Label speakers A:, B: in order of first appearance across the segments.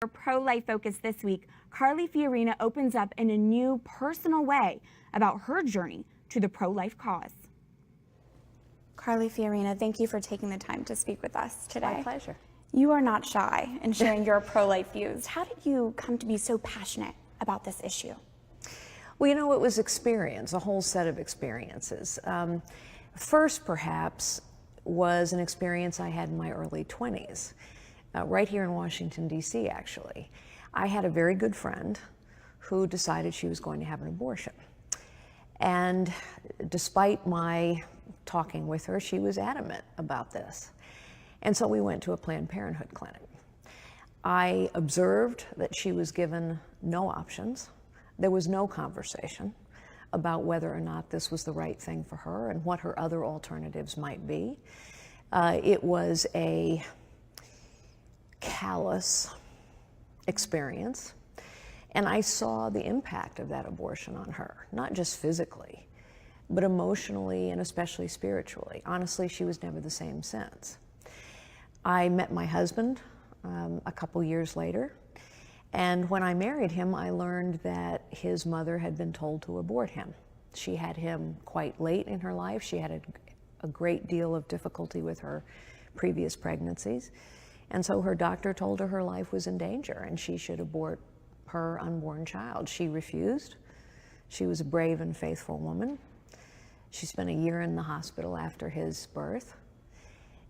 A: For Pro-Life Focus this week, Carly Fiorina opens up in a new personal way about her journey to the pro-life cause. Carly Fiorina, thank you for taking the time to speak with us today.
B: My pleasure.
A: You are not shy in sharing your pro-life views. How did you come to be so passionate about this issue?
B: Well, you know, it was experience, a whole set of experiences. First, perhaps, was an experience I had in my early 20s. Right here in Washington, D.C., actually. I had a very good friend who decided she was going to have an abortion. And despite my talking with her, she was adamant about this. And so we went to a Planned Parenthood clinic. I observed that she was given no options. There was no conversation about whether or not this was the right thing for her and what her other alternatives might be. It was a callous experience, and I saw the impact of that abortion on her, not just physically, but emotionally and especially spiritually. Honestly, she was never the same since. I met my husband a couple years later, and when I married him, I learned that his mother had been told to abort him. She had him quite late in her life. She had a great deal of difficulty with her previous pregnancies. And so her doctor told her life was in danger and she should abort her unborn child. She refused. She was a brave and faithful woman. She spent a year in the hospital after his birth.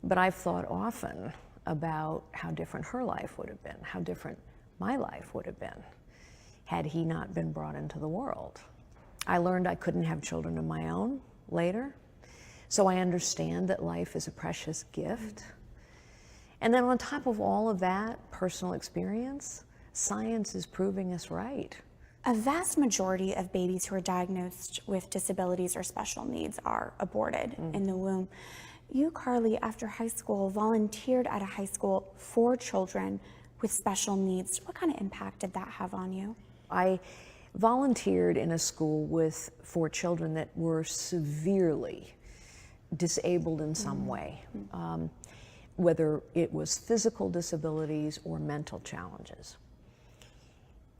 B: But I've thought often about how different her life would have been, how different my life would have been had he not been brought into the world. I learned I couldn't have children of my own later, so I understand that life is a precious gift. And then on top of all of that personal experience, science is proving us right.
A: A vast majority of babies who are diagnosed with disabilities or special needs are aborted in the womb. You, Carly, after high school, volunteered at a high school for children with special needs. What kind of impact did that have on you?
B: I volunteered in a school for children that were severely disabled in some way. Whether it was physical disabilities or mental challenges.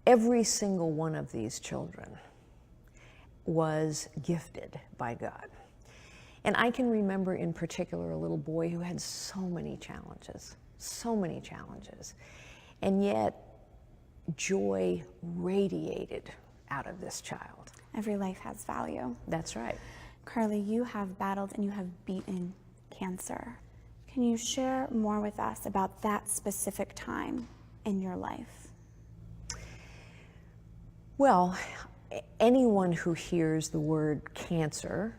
B: Every single one of these children was gifted by God. And I can remember in particular a little boy who had so many challenges, and yet joy radiated out of this child.
A: Every life has value.
B: That's right.
A: Carly, you have battled and you have beaten cancer. Can you share more with us about that specific time in your life?
B: Well, anyone who hears the word cancer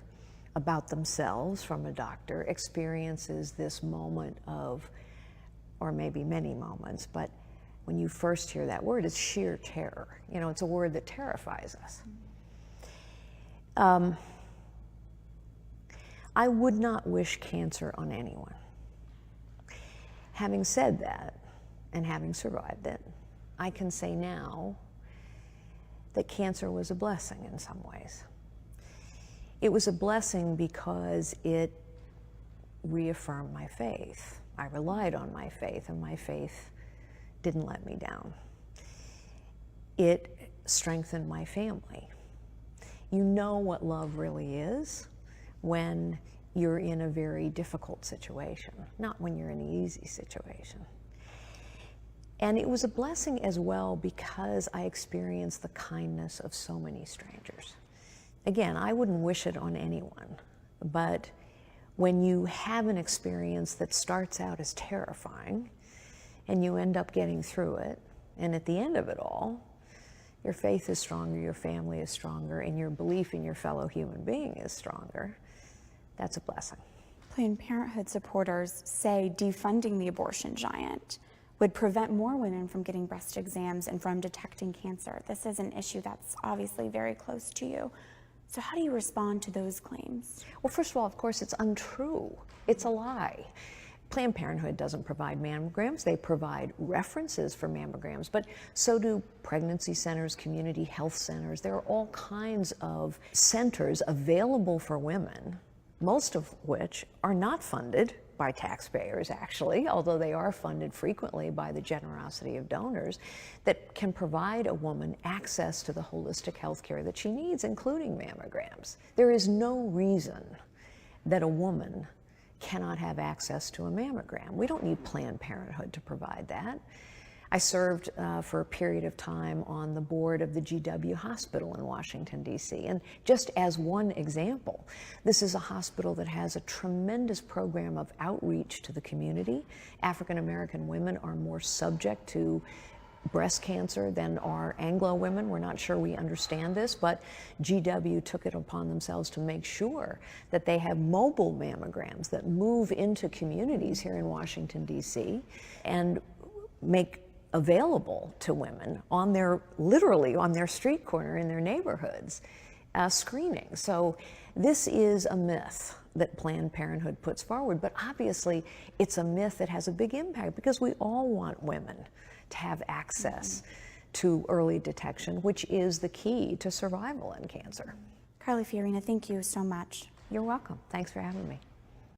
B: about themselves from a doctor experiences this moment of, or maybe many moments, but when you first hear that word, it's sheer terror. You know, it's a word that terrifies us. I would not wish cancer on anyone. Having said that, and having survived it, I can say now that cancer was a blessing in some ways. It was a blessing because it reaffirmed my faith. I relied on my faith, and my faith didn't let me down. It strengthened my family. You know what love really is when you're in a very difficult situation, not when you're in an easy situation. And it was a blessing as well because I experienced the kindness of so many strangers. Again, I wouldn't wish it on anyone, but when you have an experience that starts out as terrifying and you end up getting through it, and at the end of it all, your faith is stronger, your family is stronger, and your belief in your fellow human being is stronger, that's a blessing.
A: Planned Parenthood supporters say defunding the abortion giant would prevent more women from getting breast exams and from detecting cancer. This is an issue that's obviously very close to you. So how do you respond to those claims?
B: Well, first of all, of course, it's untrue. It's a lie. Planned Parenthood doesn't provide mammograms. They provide references for mammograms, but so do pregnancy centers, community health centers. There are all kinds of centers available for women, most of which are not funded by taxpayers, actually, although they are funded frequently by the generosity of donors, that can provide a woman access to the holistic health care that she needs, including mammograms. There is no reason that a woman cannot have access to a mammogram. We don't need Planned Parenthood to provide that. I served for a period of time on the board of the GW Hospital in Washington, D.C. And just as one example, this is a hospital that has a tremendous program of outreach to the community. African American women are more subject to breast cancer than are Anglo women. We're not sure we understand this, but GW took it upon themselves to make sure that they have mobile mammograms that move into communities here in Washington, D.C. and make available to women on their, literally on their street corner in their neighborhoods, screening. So this is a myth that Planned Parenthood puts forward, but obviously it's a myth that has a big impact because we all want women to have access to early detection, which is the key to survival in cancer.
A: Carly Fiorina, thank you so much.
B: You're welcome. Thanks for having me.